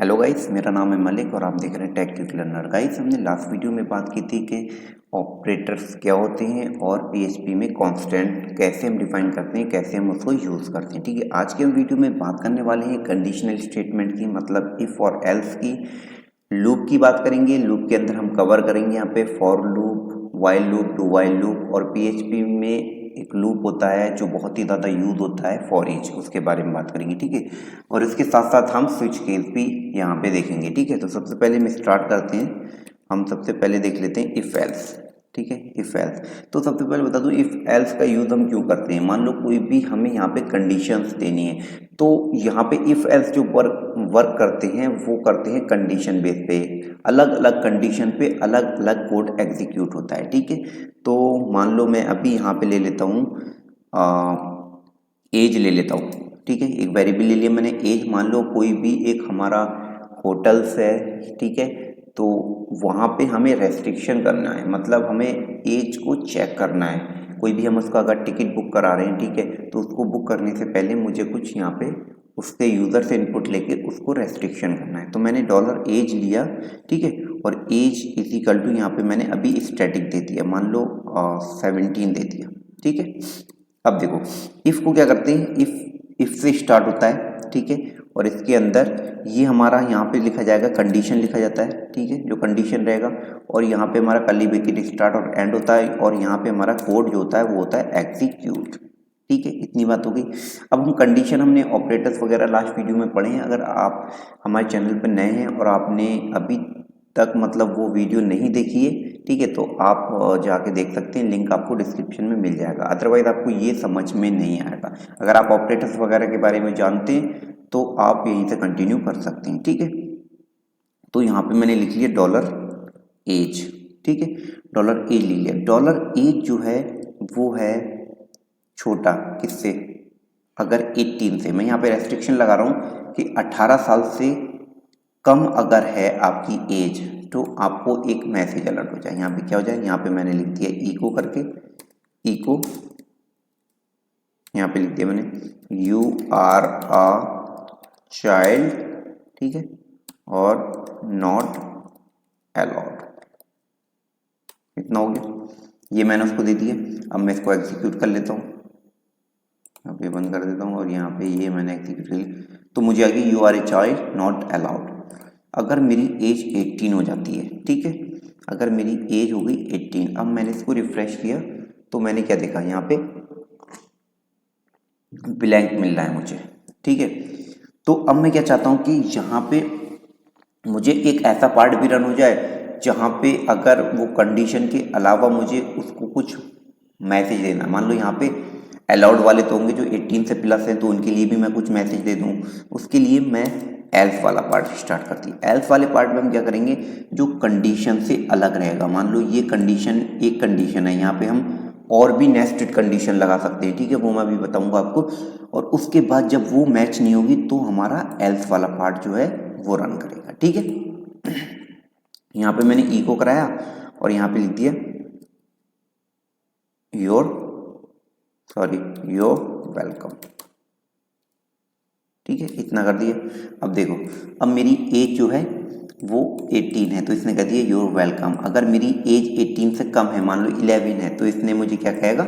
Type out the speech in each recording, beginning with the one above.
Hello guys, मेरा नाम है मलिक और आप देख रहे हैं टेक क्विक लर्नर। गाइस, हमने लास्ट वीडियो में बात की थी कि ऑपरेटर्स क्या होते हैं और पीएचपी में कांस्टेंट कैसे हम डिफाइन करते हैं, कैसे हम उसको यूज़ करते हैं। ठीक है, आज के हम वीडियो में बात करने वाले हैं कंडीशनल स्टेटमेंट की, मतलब इफ़ और एल्स की। लूप की बात करेंगे। लूप के अंदर हम कवर करेंगे यहाँ पे for loop, while loop, do while loop, और पीएचपी में एक लूप होता है जो बहुत ही ज़्यादा यूज होता है, फॉर ईच, उसके बारे में बात करेंगे। ठीक है, और इसके साथ साथ हम स्विच केस भी यहाँ पे देखेंगे। ठीक है, तो सबसे पहले हम स्टार्ट करते हैं। हम सबसे पहले देख लेते हैं इफ एल्स। ठीक है, इफ एल्स। तो सबसे पहले बता दूं इफ एल्स का यूज हम क्यों करते हैं। मान लो कोई भी हमें यहाँ पे कंडीशंस देनी है, तो यहाँ पे इफ एल्स जो वर्क करते हैं वो करते हैं कंडीशन बेस पे। अलग अलग कंडीशन पे अलग अलग कोड एग्जीक्यूट होता है। ठीक है, तो मान लो मैं अभी यहाँ पे ले लेता हूँ एज ले लेता हूँ। ठीक है, एक वेरिएबल ले लिया मैंने एज। मान लो कोई भी एक हमारा होटल्स है, ठीक है, तो वहाँ पे हमें रेस्ट्रिक्शन करना है, मतलब हमें एज को चेक करना है। कोई भी हम उसका अगर टिकट बुक करा रहे हैं, ठीक है, तो उसको बुक करने से पहले मुझे कुछ यहाँ पे उसके यूज़र से इनपुट लेके उसको रेस्ट्रिक्शन करना है। तो मैंने डॉलर एज लिया, ठीक है, और एज इजिकल टू यहाँ पे मैंने अभी स्टैटिक दे दिया, मान लो 17 दे दिया। ठीक है, अब देखो इफ़ को क्या करते हैं, इफ़ से स्टार्ट होता है, ठीक है, और इसके अंदर ये हमारा यहाँ पे लिखा जाएगा, कंडीशन लिखा जाता है। ठीक है, जो कंडीशन रहेगा, और यहाँ पे हमारा कर्ली ब्रैकेट स्टार्ट और एंड होता है, और यहाँ पे हमारा कोड जो होता है वो होता है एग्जीक्यूट। ठीक है, इतनी बात हो गई। अब हम कंडीशन, हमने ऑपरेटर्स वगैरह लास्ट वीडियो में पढ़े हैं। अगर आप हमारे चैनल पर नए हैं और आपने अभी तक मतलब वो वीडियो नहीं देखी है, ठीक है, तो आप जाके देख सकते हैं, लिंक आपको डिस्क्रिप्शन में मिल जाएगा। अदरवाइज आपको ये समझ में नहीं आएगा। अगर आप ऑपरेटर्स वगैरह के बारे में जानते हैं तो आप यहीं से कंटिन्यू कर सकते हैं। ठीक है, तो यहाँ पे मैंने लिख लिया डॉलर एज। ठीक है, डॉलर एज ले लिया। डॉलर एज जो है वो है छोटा किससे, अगर 18 से। मैं यहाँ पे रेस्ट्रिक्शन लगा रहा हूँ कि 18 साल से कम अगर है आपकी एज, तो आपको एक मैसेज अलर्ट हो जाए। यहाँ पे क्या हो जाए, यहाँ पे मैंने लिख दिया इको करके, इको, यहाँ पे लिख दिया मैंने यू आर अ चाइल्ड, ठीक है, और नॉट अलाउड। इतना हो गया, ये मैंने उसको दे दिया। अब मैं इसको एग्जीक्यूट कर लेता हूँ, यहाँ पे बंद कर देता हूँ, और यहाँ पे ये मैंने एग्जीक्यूट कर लिया, तो मुझे आ गई you are a child not allowed. अगर मेरी एज 18 हो जाती है, ठीक है, अगर मेरी एज हो गई 18, अब मैंने इसको रिफ्रेश किया तो मैंने क्या देखा, यहाँ पे ब्लैंक मिल रहा है मुझे। ठीक है, तो अब मैं क्या चाहता हूँ कि यहाँ पे मुझे एक ऐसा पार्ट भी रन हो जाए जहाँ पे अगर वो कंडीशन के अलावा मुझे उसको कुछ मैसेज देना। मान लो यहाँ पे अलाउड वाले तो होंगे जो 18 से प्लस हैं, तो उनके लिए भी मैं कुछ मैसेज दे दूँ। उसके लिए मैं एल्स वाला पार्ट स्टार्ट करती है। एल्स वाले पार्ट में हम क्या करेंगे, जो कंडीशन से अलग रहेगा। मान लो ये कंडीशन एक कंडीशन है, यहाँ पे हम और भी नेस्टेड कंडीशन लगा सकते हैं। ठीक है, वो मैं अभी बताऊंगा आपको। और उसके बाद जब वो मैच नहीं होगी तो हमारा एल्स वाला पार्ट जो है वो रन करेगा। ठीक है, यहाँ पे मैंने इको कराया और यहाँ पे लिख दिया योर वेलकम। ठीक है, इतना कर दिया। अब देखो, अब मेरी एज जो है वो 18 है, तो इसने कह दिया योर वेलकम। अगर मेरी एज 18 से कम है, मान लो 11 है, तो इसने मुझे क्या कहेगा,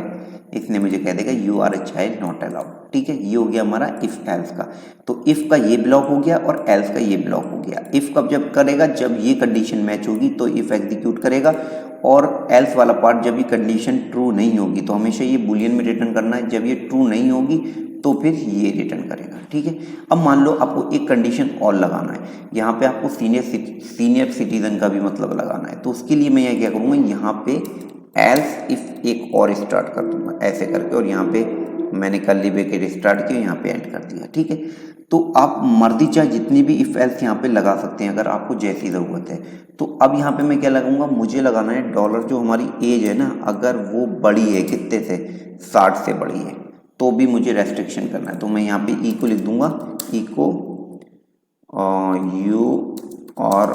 इसने मुझे कह देगा you are a child not allowed. ठीक है, ये हो गया हमारा इफ एल्स का। तो इफ का ये ब्लॉक हो गया और एल्स का ये ब्लॉक हो गया। इफ कब जब करेगा, जब ये कंडीशन मैच होगी तो इफ एग्जीक्यूट करेगा, और एल्स वाला पार्ट जब ये कंडीशन ट्रू नहीं होगी तो हमेशा ये बुलियन में रिटर्न करना है। जब ये ट्रू नहीं होगी तो फिर ये रिटर्न करेगा। ठीक है, अब मान लो आपको एक कंडीशन और लगाना है, यहाँ पे आपको सीनियर सिटीजन का भी मतलब लगाना है। तो उसके लिए मैं ये क्या करूँगा, यहाँ पे एल्स इफ एक और स्टार्ट कर दूंगा ऐसे करके, और यहाँ पे मैंने कर्ली ब्रैकेट स्टार्ट किया, यहाँ पे एंड कर दिया। ठीक है, तो आप मर्जी चाहे जितनी भी इफ एल्स यहाँ पे लगा सकते हैं अगर आपको जैसी ज़रूरत है। तो अब यहाँ पे मैं क्या लगाऊंगा, मुझे लगाना है डॉलर जो हमारी एज है ना, अगर वो बड़ी है कितने से, 60 से बड़ी है, तो भी मुझे रेस्ट्रिक्शन करना है। तो मैं यहाँ पे इको लिख दूंगा, इको यू और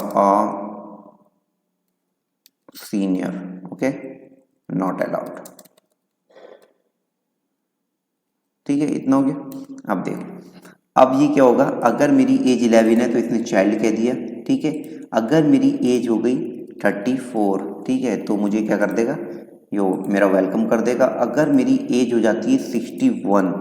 सीनियर, ओके, नॉट अलाउड। ठीक है, इतना हो गया। अब देखो, अब ये क्या होगा, अगर मेरी एज 11 है तो इसने चाइल्ड कह दिया, ठीक है। अगर मेरी एज हो गई 34, ठीक है, तो मुझे क्या कर देगा, यो मेरा वेलकम कर देगा। अगर मेरी एज हो जाती है 61,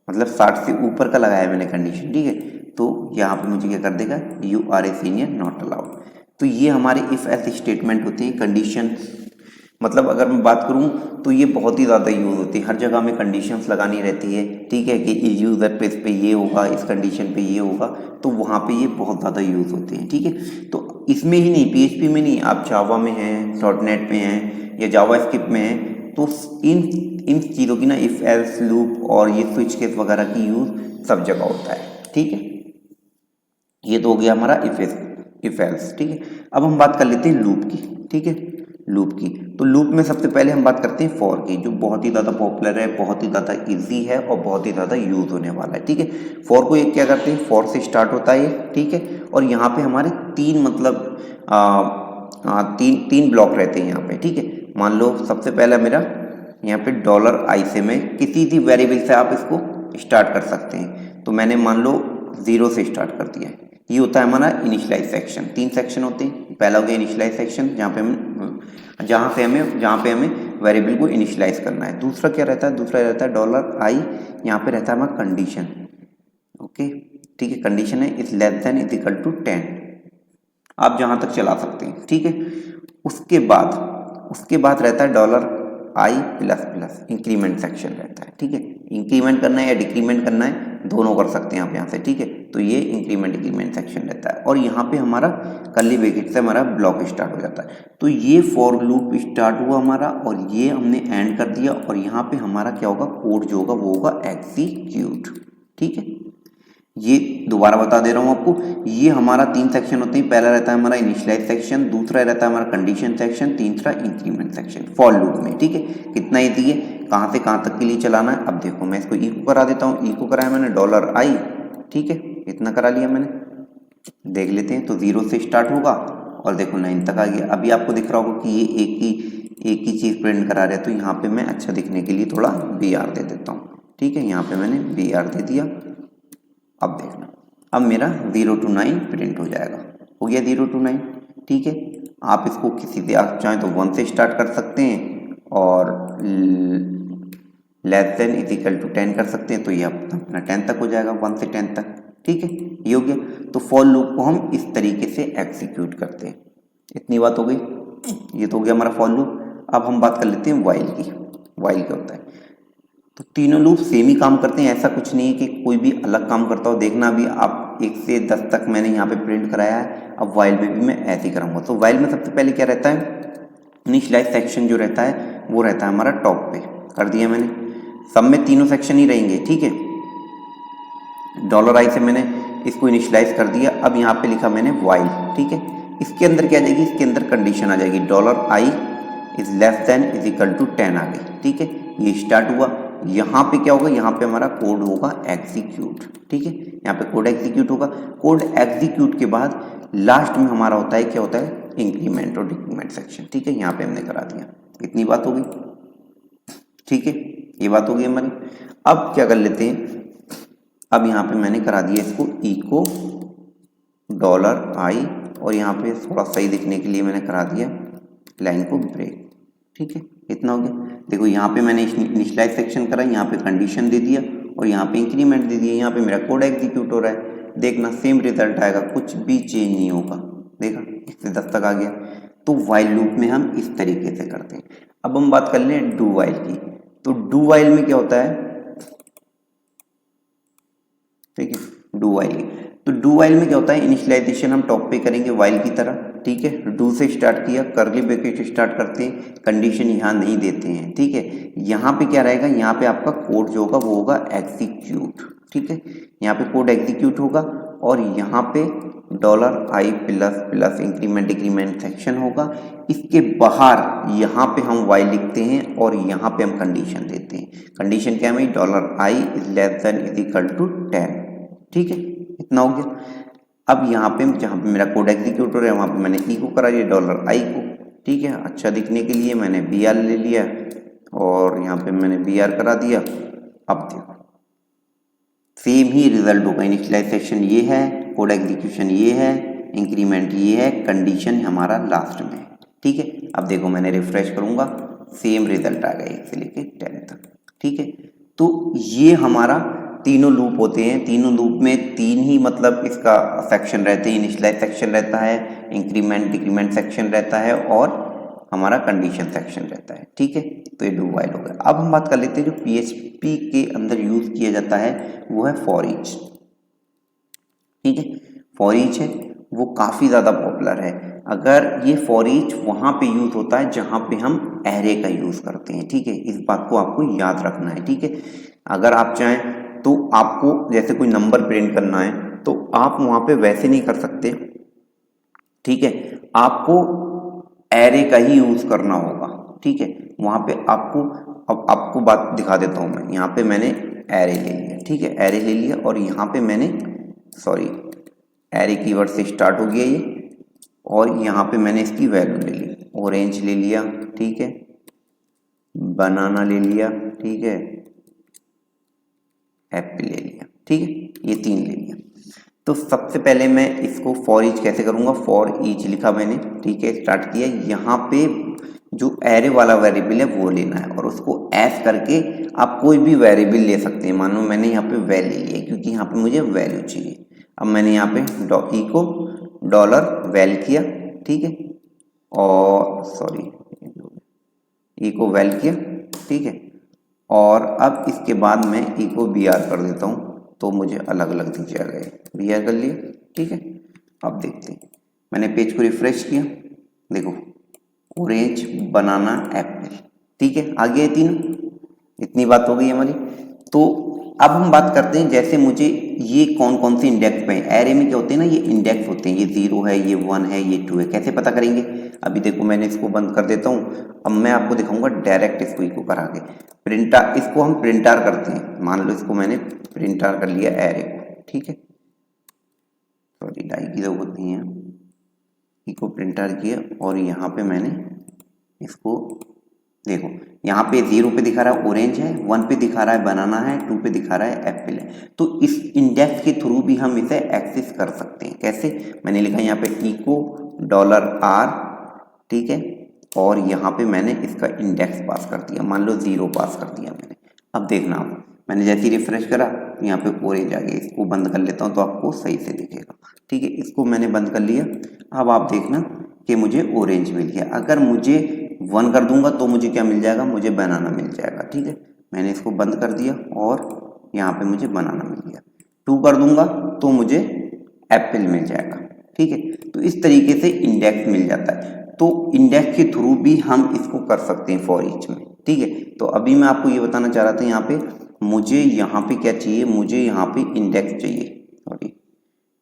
मतलब 60 से ऊपर का लगाया मैंने कंडीशन, ठीक है, तो यहाँ पे मुझे क्या कर देगा, you are a senior not allowed. तो ये हमारे इफ एल्स स्टेटमेंट होते हैं। कंडीशन मतलब अगर मैं बात करूं तो ये बहुत ही ज़्यादा यूज़ होती है, हर जगह में कंडीशंस लगानी रहती है, ठीक है, कि इस यूज़र पे इस पे ये होगा, इस कंडीशन पे ये होगा, तो वहाँ पे ये बहुत ज़्यादा यूज़ होते हैं, ठीक है। तो इसमें ही नहीं, पीएचपी में नहीं, आप जावा में हैं, डॉटनेट में हैं या जावा स्क्रिप्ट में हैं, तो इन इन चीज़ों की ना इफ एल्स लूप और ये स्विच केस वगैरह की यूज़ सब जगह होता है, ठीक है। ये तो हो गया हमारा इफ एल्स, ठीक है। अब हम बात कर लेते हैं लूप की, ठीक है, लूप की। तो लूप में सबसे पहले हम बात करते हैं फॉर की, जो बहुत ही ज़्यादा पॉपुलर है, बहुत ही ज़्यादा इजी है और बहुत ही ज़्यादा यूज होने वाला है, ठीक है। फॉर को एक क्या करते हैं, फॉर से स्टार्ट होता है, ठीक है, और यहाँ पे हमारे तीन मतलब तीन ब्लॉक रहते हैं यहाँ पे, ठीक है। मान लो सबसे पहला मेरा यहाँ पे $i से मैं किसी भी वेरिएबल से आप इसको स्टार्ट कर सकते हैं। तो मैंने मान लो 0 से स्टार्ट कर दिया, ये होता है हमारा इनिशियलाइज सेक्शन। 3 सेक्शन होते हैं, पहला हो गया इनिशियलाइज सेक्शन, जहाँ पे हमें वेरिएबल को इनिशियलाइज करना है। दूसरा क्या रहता है, दूसरा रहता है $i, यहाँ पे रहता है हमारा कंडीशन, ओके, ठीक है, कंडीशन है is less than is equal to 10, आप जहाँ तक चला सकते हैं, ठीक है। उसके बाद रहता है $i plus plus, increment section रहता है, ठीक है। इंक्रीमेंट करना है या डिक्रीमेंट करना है, दोनों कर सकते हैं आप यहाँ से, ठीक है। तो ये इंक्रीमेंट डिक्रीमेंट सेक्शन रहता है, और यहाँ पे हमारा कर्ली ब्रैकेट से हमारा ब्लॉक स्टार्ट हो जाता है। तो ये फॉर लूप स्टार्ट हुआ हमारा, और ये हमने एंड कर दिया, और यहाँ पे हमारा क्या होगा, कोड जो होगा वो होगा एग्जीक्यूट, ठीक है। ये दोबारा बता दे रहा हूँ आपको, ये हमारा 3 सेक्शन होते हैं। पहला रहता है हमारा इनिशियलाइज सेक्शन, दूसरा रहता है हमारा कंडीशन सेक्शन, तीसरा इंक्रीमेंट सेक्शन फॉर लूप में, ठीक है। कितना ईजी है, कहाँ से कहाँ तक के लिए चलाना है। अब देखो मैं इसको इको करा देता हूँ, इको कराया मैंने $i, ठीक है, इतना करा लिया मैंने, देख लेते हैं। तो 0 से स्टार्ट होगा और देखो 9 तक आ गया। अभी आपको दिख रहा होगा कि ये एक ही चीज़ प्रिंट करा रहे हैं, तो यहाँ पे मैं अच्छा दिखने के लिए थोड़ा BR दे देता हूँ, ठीक है। यहाँ पे मैंने BR दे दिया। अब देखना, अब मेरा 0 to 9 प्रिंट हो जाएगा, हो गया 0 to 9, ठीक है। आप इसको किसी से आप चाहें तो 1 से स्टार्ट कर सकते हैं और less than is equal to 10 कर सकते हैं, तो ये अपना 10 तक हो जाएगा, 1 से 10 तक, ठीक है। ये हो गया। तो फॉर लूप को हम इस तरीके से एग्जीक्यूट करते हैं। इतनी बात हो गई, ये तो हो गया हमारा फॉर लूप। अब हम बात कर लेते हैं वाइल की। वाइल क्या होता है, तो तीनों लूप सेम ही काम करते हैं, ऐसा कुछ नहीं है कि कोई भी अलग काम करता हो। देखना अभी आप 1 से 10 तक मैंने यहाँ पे प्रिंट कराया है, अब वाइल में भी मैं ऐसे ही कराऊंगा। तो वाइल में सबसे पहले क्या रहता है, इनिशियलाइज सेक्शन जो रहता है वो रहता है हमारा टॉप पे, कर दिया मैंने। सब में तीनों सेक्शन ही रहेंगे, ठीक है। $i से मैंने इसको इनिशियलाइज कर दिया। अब यहाँ पे लिखा मैंने वाइल, ठीक है। इसके अंदर क्या आ जाएगी, इसके अंदर कंडीशन आ जाएगी, $i is less than is equal to 10 आ गई, ठीक है। ये स्टार्ट हुआ, यहाँ पे क्या होगा, यहाँ पे हमारा कोड होगा एग्जीक्यूट, ठीक है। यहाँ पे कोड एग्जीक्यूट होगा। कोड एग्जीक्यूट के बाद लास्ट में हमारा होता है, क्या होता है, इंक्रीमेंट और डिक्रीमेंट सेक्शन, ठीक है। यहाँ पे हमने करा दिया, इतनी बात हो गई, ठीक है। ये बात हो गई हमारी। अब क्या कर लेते हैं, अब यहाँ पे मैंने करा दिया इसको इको $i, और यहाँ पे थोड़ा सही दिखने के लिए मैंने करा दिया लाइन को ब्रेक, ठीक है। इतना हो गया। देखो यहाँ पे मैंने इनिशियलाइज सेक्शन करा, यहाँ पे कंडीशन दे दिया और यहाँ पे इंक्रीमेंट दे दिया। यहाँ पे मेरा कोड एग्जीक्यूट हो रहा है, देखना सेम रिजल्ट आएगा, कुछ भी चेंज नहीं होगा। देखा 1 से 10 तक आ गया। तो वाइल लूप में हम इस तरीके से करते हैं। अब हम बात कर लें डू वाइल की। तो डू वाइल में क्या होता है, ठीक है, डू वाइल। तो डू वाइल में क्या होता है, इनिशियलाइजेशन हम टॉप पे करेंगे वाइल की तरह, ठीक है। डू से स्टार्ट किया, कर्ली ब्रैकेट स्टार्ट करते हैं, कंडीशन यहाँ नहीं देते हैं, ठीक है। यहाँ पे क्या रहेगा, यहाँ पे आपका कोड जो होगा वो होगा एग्जीक्यूट, ठीक है। यहाँ पे कोड एग्जीक्यूट होगा और यहाँ पे $i plus plus increment decrement section होगा। इसके बाहर यहाँ पे हम वाइल लिखते हैं और यहाँ पे हम कंडीशन देते हैं। कंडीशन क्या है, $i is less than is equal to 10, ठीक है। इतना हो गया। अब यहाँ पे जहाँ पे मेरा कोड एग्जीक्यूट हो रहा है वहाँ पे मैंने इको करा दिया $i को, ठीक है। अच्छा दिखने के लिए मैंने BR ले लिया और यहाँ पे मैंने BR करा दिया। अब देखो सेम ही रिजल्ट होगा। इनिशियलाइजेशन ये है, कोड एग्जीक्यूशन ये है, इंक्रीमेंट ये है, कंडीशन हमारा लास्ट में है। ठीक है, अब देखो मैंने रिफ्रेश करूंगा, सेम रिजल्ट आ गया 1 से लेके 10 तक। ठीक है, तो ये हमारा तीनों लूप होते हैं। तीनों लूप में 3 ही मतलब इसका सेक्शन रहते हैं। इनिशियलाइज सेक्शन रहता है, इंक्रीमेंट डिक्रीमेंट सेक्शन रहता है और हमारा कंडीशन सेक्शन रहता है। ठीक है, तो ये डू वाइल हो गया। अब हम बात कर लेते हैं जो PHP के अंदर यूज किया जाता है वो है फॉर ईच। ठीक है, फॉर ईच है वो काफ़ी ज़्यादा पॉपुलर है। अगर ये फॉर ईच वहाँ पे यूज़ होता है जहाँ पे हम एरे का यूज़ करते हैं। ठीक है, इस बात को आपको याद रखना है। ठीक है, अगर आप चाहें तो आपको जैसे कोई नंबर प्रिंट करना है तो आप वहाँ पे वैसे नहीं कर सकते। ठीक है, आपको एरे का ही यूज़ करना होगा। ठीक है, वहाँ पे आपको, अब आपको बात दिखा देता हूँ मैं। यहाँ पे मैंने एरे ले लिया। ठीक है, एरे ले लिया और यहाँ पे मैंने एरे कीवर्ड से स्टार्ट हो गया ये, और यहाँ पे मैंने इसकी वैल्यू ले ली। ऑरेंज ले लिया, ठीक है, बनाना ले लिया, ठीक है, एप्पल ले लिया। ठीक है, ये 3 ले लिया। तो सबसे पहले मैं इसको फॉर ईच कैसे करूँगा, फॉर ईच लिखा मैंने। ठीक है, स्टार्ट किया। यहाँ पे जो एरे वाला वेरिएबल है वो लेना है और उसको एस करके आप कोई भी वेरिएबल ले सकते हैं। मानो मैंने यहाँ पे वैल्यू लिया क्योंकि यहाँ पे मुझे वैल्यू चाहिए। अब मैंने यहाँ पे इको $वैल किया। ठीक है, और इको वैल किया। ठीक है, और अब इसके बाद मैं इको BR कर देता हूँ तो मुझे अलग अलग दिख जाएगा। BR कर लिया। ठीक है, अब देखते हैं, मैंने पेज को रिफ्रेश किया, देखो ऑरेंज बनाना एप्पल। ठीक है, आ गया 3। इतनी बात हो गई हमारी। तो अब हम बात करते हैं जैसे मुझे ये कौन कौन से इंडेक्स पे हैं। एरे में क्या होते हैं ना, ये इंडेक्स होते हैं। ये 0 है, ये 1 है, ये 2 है। कैसे पता करेंगे, अभी देखो मैंने इसको बंद कर देता हूँ। अब मैं आपको दिखाऊंगा डायरेक्ट इसको इको करा के। प्रिंटर, इसको हम प्रिंटर करते हैं। मान लो इसको मैंने प्रिंटर कर लिया एरे को। ठीक है, डाई की जरूरत नहीं है, इको प्रिंटर किया और यहाँ पे मैंने इसको, देखो यहाँ पे 0 पे दिखा रहा है ऑरेंज है, 1 पे दिखा रहा है बनाना है, 2 पे दिखा रहा है एप्पल है। तो इस इंडेक्स के थ्रू भी हम इसे एक्सेस कर सकते हैं। कैसे, मैंने लिखा यहाँ पे इको $R। ठीक है, और यहाँ पे मैंने इसका इंडेक्स पास कर दिया, मान लो 0 पास कर दिया मैंने। अब देखना, आप मैंने जैसे ही रिफ्रेश करा यहाँ पे ऑरेंज आ गया। इसको बंद कर लेता हूँ तो आपको सही से दिखेगा। ठीक है, इसको मैंने बंद कर लिया। अब आप देखना कि मुझे ऑरेंज मिल गया। अगर मुझे 1 कर दूंगा तो मुझे क्या मिल जाएगा, मुझे बनाना मिल जाएगा। ठीक है, मैंने इसको बंद कर दिया और यहाँ पे मुझे बनाना मिल गया। 2 कर दूंगा तो मुझे एप्पल मिल जाएगा। ठीक है, तो इस तरीके से इंडेक्स मिल जाता है। तो इंडेक्स के थ्रू भी हम इसको कर सकते हैं फॉर ईच में। ठीक है, तो अभी मैं आपको ये बताना चाह रहा था, यहाँ पे मुझे यहाँ पे क्या चाहिए, मुझे यहाँ पे इंडेक्स चाहिए।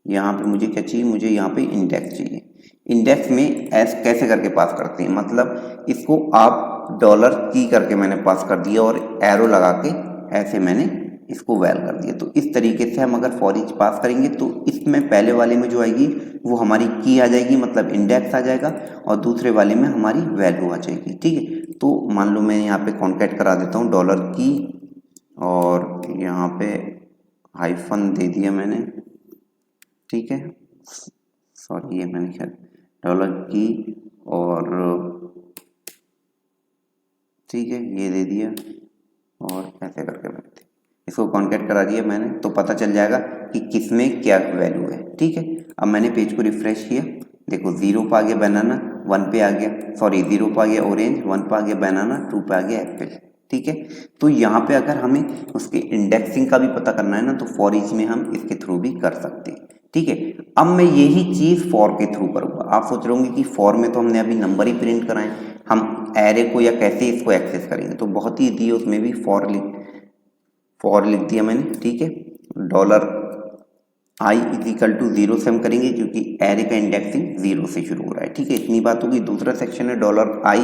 यहाँ पे मुझे क्या चाहिए, मुझे यहाँ पे इंडेक्स चाहिए। इंडेक्स में एस कैसे करके पास करते हैं, मतलब इसको आप $की करके मैंने पास कर दिया और एरो लगा के ऐसे मैंने इसको वैल कर दिया। तो इस तरीके से हम अगर फॉर ईच पास करेंगे तो इसमें पहले वाले में जो आएगी वो हमारी की आ जाएगी, मतलब इंडेक्स आ जाएगा, और दूसरे वाले में हमारी वैल्यू आ जाएगी। ठीक है, तो मान लो मैं यहाँ पे कॉन्कैट करा देता हूँ $की, और यहाँ पे हाइफन दे दिया मैंने। ठीक है, ये मैंने क्या $की और ठीक है ये दे दिया और ऐसे करके मैंने इसको कॉन्कैट करा दिया मैंने, तो पता चल जाएगा कि किस में क्या वैल्यू है। ठीक है, अब मैंने पेज को रिफ्रेश किया, देखो 0 पे आ गया बनाना, 1 पे आ गया 0 पे आ गया ऑरेंज, 1 पे आ गया बनाना, 2 पे आ गया एप्पल। ठीक है, तो यहाँ पे अगर हमें उसके इंडेक्सिंग का भी पता करना है ना तो फॉर ईच में हम इसके थ्रू भी कर सकते हैं। ठीक है, अब मैं यही चीज फॉर के थ्रू करूंगा। आप सोच रहे होंगे कि फॉर में तो हमने अभी नंबर ही प्रिंट कराए, हम एरे को या कैसे इसको एक्सेस करेंगे, तो बहुत ही ईजी है, उसमें भी फॉर लिख दिया मैंने। ठीक है, $i = 0 से हम करेंगे क्योंकि एरे का इंडेक्सिंग 0 से शुरू हो रहा है। ठीक है, इतनी बात होगी। दूसरा सेक्शन है $i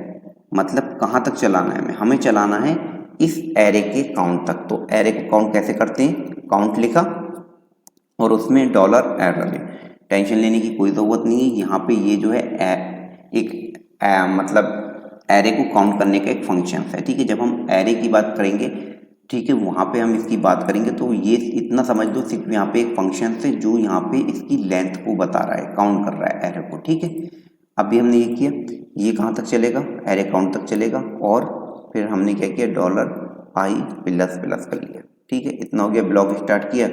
<< मतलब कहाँ तक चलाना है, हमें चलाना है इस एरे के काउंट तक। तो एरे को काउंट कैसे करते हैं, काउंट लिखा और उसमें $, टेंशन लेने की कोई ज़रूरत नहीं है। यहाँ पे ये जो है मतलब एरे को काउंट करने का एक फंक्शन है। ठीक है, जब हम एरे की बात करेंगे, ठीक है, वहाँ पे हम इसकी बात करेंगे। तो ये इतना समझ दो सिर्फ यहाँ पे एक फंक्शन से जो यहाँ पे इसकी लेंथ को बता रहा है, काउंट कर रहा है एरे को। ठीक है, अभी हमने ये किया, ये कहाँ तक चलेगा, एरे काउंट तक चलेगा, और फिर हमने क्या किया, $i प्लस प्लस कर लिया। ठीक है, इतना हो गया, ब्लॉक स्टार्ट किया,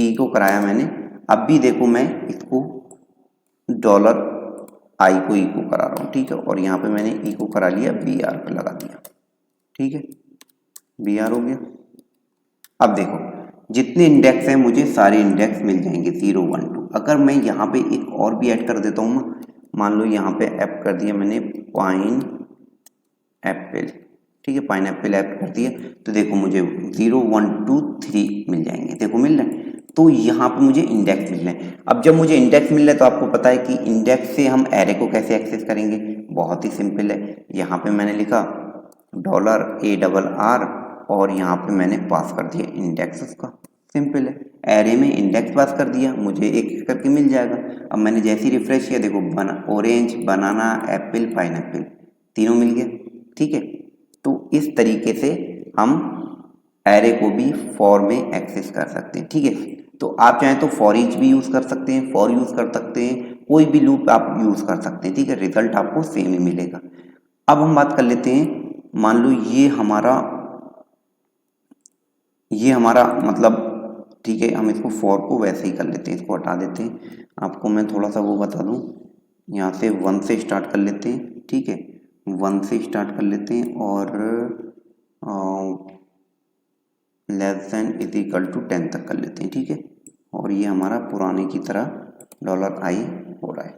ई को कराया मैंने। अब भी देखो मैं इसको $i को ई को करा रहा हूँ। ठीक है, और यहाँ पे मैंने ई को करा लिया, br पे लगा दिया। ठीक है, br हो गया। अब देखो जितने इंडेक्स हैं मुझे सारे इंडेक्स मिल जाएंगे 0 1 2। अगर मैं यहाँ पे एक और भी ऐड कर देता हूँ ना, मान लो यहाँ पे ऐप कर दिया मैंने पाइन एप्पल। ठीक है, पाइन एप्पल ऐप कर दिया, तो देखो मुझे 0 1 2 3 मिल जाएंगे। देखो मिल रहे हैं, तो यहाँ पे मुझे इंडेक्स मिल रहे हैं। अब जब मुझे इंडेक्स मिल रहा है तो आपको पता है कि इंडेक्स से हम एरे को कैसे एक्सेस करेंगे, बहुत ही सिंपल है। यहाँ पे मैंने लिखा $ARR और यहाँ पे मैंने पास कर दिया इंडेक्स उसका, सिंपल है। एरे में इंडेक्स पास कर दिया, मुझे एक एक करके मिल जाएगा। अब मैंने जैसे ही रिफ्रेश किया, देखो ऑरेंज, बनाना, एप्पल, पाइनएप्पल तीनों मिल गए। ठीक है, तो इस तरीके से हम एरे को भी फॉर में एक्सेस कर सकते हैं। ठीक है, तो आप चाहें तो फॉर ईच भी यूज़ कर सकते हैं, फॉर यूज़ कर सकते हैं, कोई भी लूप आप यूज़ कर सकते हैं। ठीक है, रिजल्ट आपको सेम ही मिलेगा। अब हम बात कर लेते हैं, मान लो ये हमारा मतलब, ठीक है, हम इसको फॉर को वैसे ही कर लेते हैं, इसको हटा देते हैं। आपको मैं थोड़ा सा वो बता दूं, यहाँ से 1 से स्टार्ट कर लेते हैं। ठीक है, 1 से स्टार्ट कर लेते हैं और less than is equal to 10 तक कर लेते हैं। ठीक है, और ये हमारा पुराने की तरह $i हो रहा है।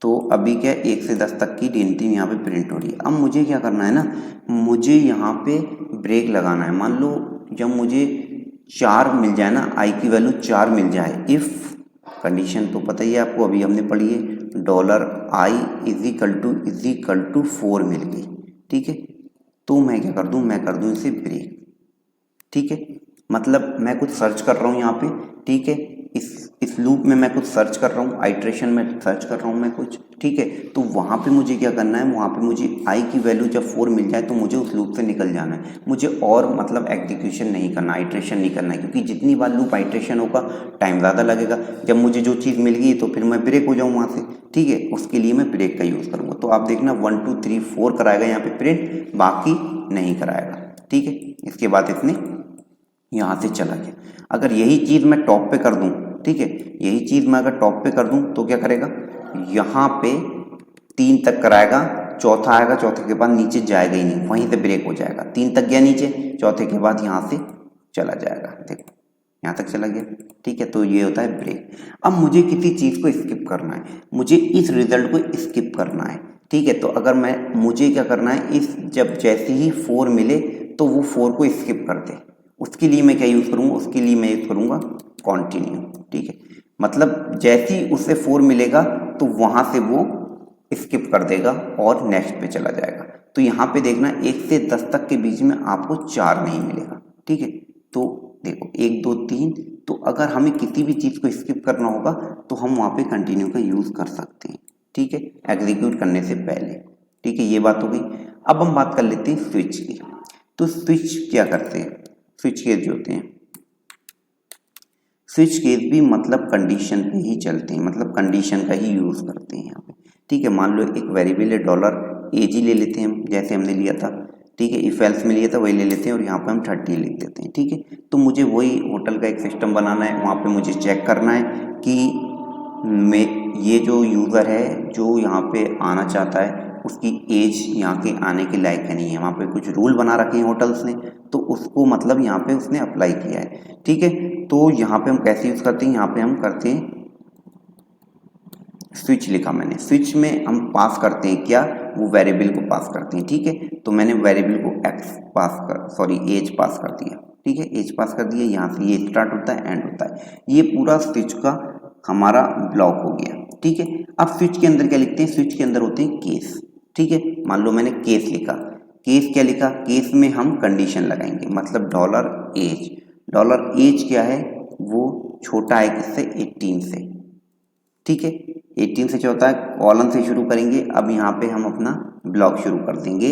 तो अभी क्या 1 से 10 तक की गिनती यहाँ पे प्रिंट हो रही है। अब मुझे क्या करना है ना, मुझे यहाँ पे ब्रेक लगाना है। मान लो जब मुझे 4 मिल जाए ना, आई की वैल्यू 4 मिल जाए, इफ़ कंडीशन तो पता ही है आपको, अभी हमने पढ़ी है, $i इज इक्वल टू 4 मिल गई। ठीक है, तो मैं क्या कर दूँ, मैं कर दूँ इसे ब्रेक। ठीक है, मतलब मैं कुछ सर्च कर रहा हूँ यहाँ पे। ठीक है, इस लूप में मैं कुछ सर्च कर रहा हूँ, आइट्रेशन में सर्च कर रहा हूँ मैं कुछ। ठीक है, तो वहाँ पे मुझे क्या करना है, वहाँ पे मुझे आई की वैल्यू जब 4 मिल जाए तो मुझे उस लूप से निकल जाना है। मुझे और मतलब एग्जीक्यूशन नहीं करना, आइट्रेशन नहीं करना है, क्योंकि जितनी बार लूप आइट्रेशन होगा टाइम ज़्यादा लगेगा। जब मुझे जो चीज़ मिल गई तो फिर मैं ब्रेक हो जाऊँ वहाँ से। ठीक है, उसके लिए मैं ब्रेक का यूज़ करूँगा। तो आप देखना 1 2 3 4 कराएगा यहाँ पे प्रिंट, बाकी नहीं कराएगा। ठीक है, इसके बाद इसने यहाँ से चला गया। अगर यही चीज़ मैं टॉप पे कर दूँ, ठीक है, यही चीज़ मैं अगर टॉप पे कर दूँ तो क्या करेगा, यहाँ पे 3 तक कराएगा, चौथा आएगा, चौथे के बाद नीचे जाएगा ही नहीं, वहीं से ब्रेक हो जाएगा। 3 तक गया नीचे, चौथे के बाद यहाँ से चला जाएगा। देखो यहाँ तक चला गया। ठीक है, तो ये होता है ब्रेक। अब मुझे किसी चीज़ को स्किप करना है, मुझे इस रिजल्ट को स्किप करना है। ठीक है, तो अगर मुझे क्या करना है, इस जब जैसे ही 4 मिले तो वो 4 को स्किप कर दे, उसके लिए मैं क्या यूज़ करूँगा, उसके लिए मैं यूज़ करूँगा कॉन्टिन्यू। ठीक है, मतलब जैसे ही उससे 4 मिलेगा तो वहाँ से वो स्किप कर देगा और नेक्स्ट पे चला जाएगा। तो यहाँ पे देखना 1 से 10 तक के बीच में आपको 4 नहीं मिलेगा। ठीक है, तो देखो 1 2 3, तो अगर हमें किसी भी चीज़ को स्किप करना होगा तो हम वहाँ पे कंटिन्यू का यूज़ कर सकते हैं। ठीक है, एग्जीक्यूट करने से पहले। ठीक है, ये बात हो गई। अब हम बात कर लेते हैं स्विच की। तो स्विच क्या करते हैं, स्विच केस जो होते हैं, स्विच केस भी मतलब कंडीशन पे ही चलते हैं, मतलब कंडीशन का ही यूज़ करते हैं यहाँ पे। ठीक है, मान लो एक वेरिएबल है $AG ले लेते हैं हम, जैसे हमने लिया था। ठीक है, इफ एल्स में लिया था वही ले लेते हैं और यहाँ पे हम 30 लिख देते हैं। ठीक है, तो मुझे वही होटल का एक सिस्टम बनाना है, वहाँ पे मुझे चेक करना है कि ये जो यूज़र है जो यहाँ पे आना चाहता है उसकी एज यहाँ के आने के लायक है नहीं है। वहाँ पे कुछ रूल बना रखे हैं होटल्स ने, तो उसको मतलब यहाँ पे उसने अप्लाई किया है। ठीक है, तो यहाँ पे हम कैसे यूज़ करते हैं, यहाँ पे हम करते हैं स्विच, लिखा मैंने, स्विच में हम पास करते हैं क्या, वो वेरिएबल को पास करते हैं। ठीक है, तो मैंने वेरिएबल को एज पास कर दिया। ठीक है, एज पास कर दिया, यहाँ से ये स्टार्ट होता है, एंड होता है। ये पूरा स्विच का हमारा ब्लॉक हो गया। ठीक है, अब स्विच के अंदर क्या लिखते हैं, स्विच के अंदर होते हैं केस। ठीक है, मान लो मैंने केस लिखा, केस क्या लिखा, केस में हम कंडीशन लगाएंगे, मतलब $एज क्या है, वो छोटा है किससे, 18 से। ठीक है, 18 से छोटा है, कॉलन से शुरू करेंगे। अब यहाँ पे हम अपना ब्लॉक शुरू कर देंगे।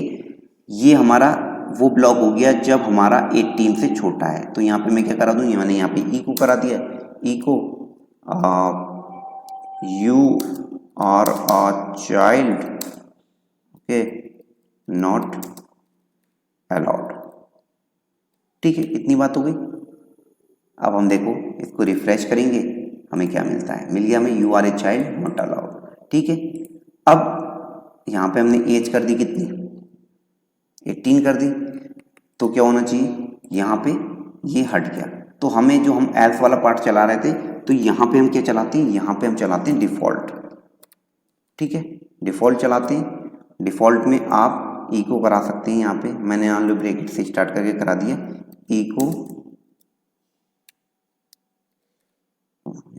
ये हमारा वो ब्लॉक हो गया जब हमारा 18 से छोटा है। तो यहाँ पे मैं क्या करा दूँ, मैंने यहाँ पे इको करा दिया, echo you are a child, okay, not allowed. ठीक है, इतनी बात हो गई। अब हम देखो इसको रिफ्रेश करेंगे, हमें क्या मिलता है, मिल गया हमें you are a child not allowed. ठीक है, अब यहाँ पे हमने एज कर दी कितनी, 18 कर दी। तो क्या होना चाहिए, यहाँ पे ये हट गया। तो हमें जो हम एल्स वाला पार्ट चला रहे थे, तो यहाँ पे हम क्या चलाते हैं, यहाँ पे हम चलाते हैं डिफ़ॉल्ट। ठीक है, डिफ़ॉल्ट चलाते हैं। डिफ़ॉल्ट में आप इको करा सकते हैं, यहाँ पे मैंने मान लो ब्रैकेट से स्टार्ट करके करा दिया, इको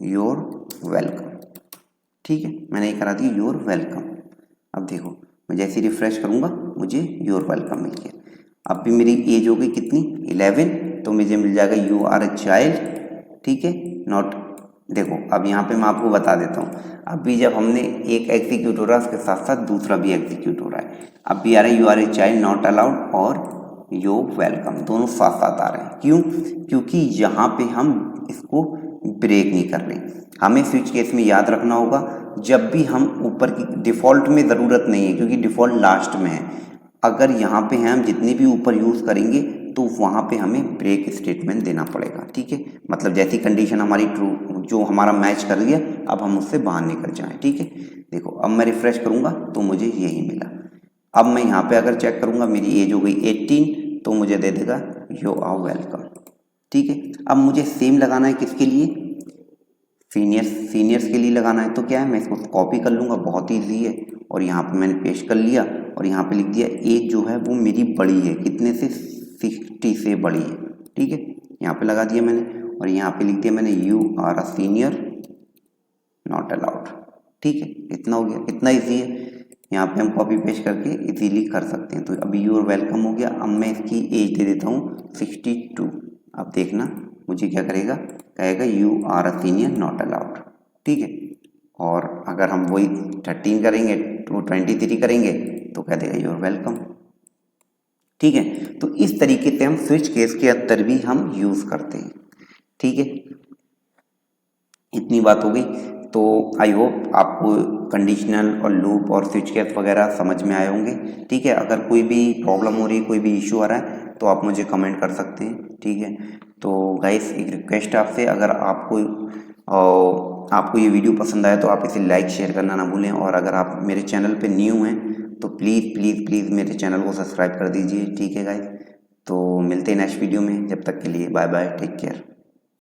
योर वेलकम। ठीक है, मैंने ये करा दिया योर वेलकम। अब देखो मैं जैसे रिफ्रेश करूंगा मुझे योर वेलकम मिल गया। अब भी मेरी एज हो गई कितनी, 11, तो मुझे मिल जाएगा यू आर अ चाइल्ड। ठीक है, नॉट, देखो अब यहाँ पे मैं आपको बता देता हूँ, अब भी जब हमने एक एग्जीक्यूट हो रहा है उसके साथ साथ दूसरा भी एग्जीक्यूट हो रहा है। अब भी आ रहा है you are a child not allowed और योर वेलकम, दोनों साथ साथ आ रहे हैं। क्यों, क्योंकि यहाँ पे हम इसको ब्रेक नहीं कर रहे। हमें स्विच केस में याद रखना होगा, जब भी हम ऊपर की, डिफ़ॉल्ट में ज़रूरत नहीं है क्योंकि डिफ़ॉल्ट लास्ट में है। अगर यहाँ पे हैं हम जितने भी ऊपर यूज़ करेंगे तो वहाँ पे हमें ब्रेक स्टेटमेंट देना पड़ेगा। ठीक है, मतलब जैसी कंडीशन हमारी ट्रू जो हमारा मैच कर रही है, अब हम उससे बाहर निकल जाएं। ठीक है, देखो अब मैं रिफ्रेश करूँगा तो मुझे यही मिला। अब मैं यहाँ पे अगर चेक करूँगा, मेरी एज हो गई 18, तो मुझे दे देगा यू आर वेलकम। ठीक है, अब मुझे सेम लगाना है किसके लिए, सीनियर्स के लिए लगाना है। तो क्या है, मैं इसको कॉपी कर लूँगा, बहुत ईजी है, और यहाँ पे मैंने पेस्ट कर लिया और यहाँ पे लिख दिया एज जो है वो मेरी बड़ी है, कितने से, 60 से बड़ी है। ठीक है, यहाँ पे लगा दिया मैंने, और यहाँ पे लिख दिया मैंने you are a senior not allowed. ठीक है, इतना हो गया, कितना ईजी है, यहाँ पे हम कॉपी पेस्ट करके इजीली कर सकते हैं। तो अभी यू आर वेलकम हो गया। अब मैं इसकी एज दे देता हूँ 62। अब देखना मुझे क्या करेगा, कहेगा you are a senior not allowed. ठीक है, और अगर हम वही 13 करेंगे तो 23 करेंगे तो कह देगा यू आर वेलकम। ठीक है, तो इस तरीके से हम स्विच केस के अंदर भी हम यूज़ करते हैं। ठीक है, इतनी बात हो गई। तो आई होप आपको कंडीशनल और लूप और स्विच केस वगैरह समझ में आए होंगे। ठीक है, अगर कोई भी प्रॉब्लम हो रही है, कोई भी इशू आ रहा है तो आप मुझे कमेंट कर सकते हैं। ठीक है, तो गाइस एक रिक्वेस्ट आपसे, अगर आपको ये वीडियो पसंद आया तो आप इसे लाइक शेयर करना ना भूलें, और अगर आप मेरे चैनल पे न्यू हैं तो प्लीज़ प्लीज़ प्लीज़ मेरे चैनल को सब्सक्राइब कर दीजिए। ठीक है गाइस, तो मिलते हैं नेक्स्ट वीडियो में, जब तक के लिए बाय बाय, टेक केयर।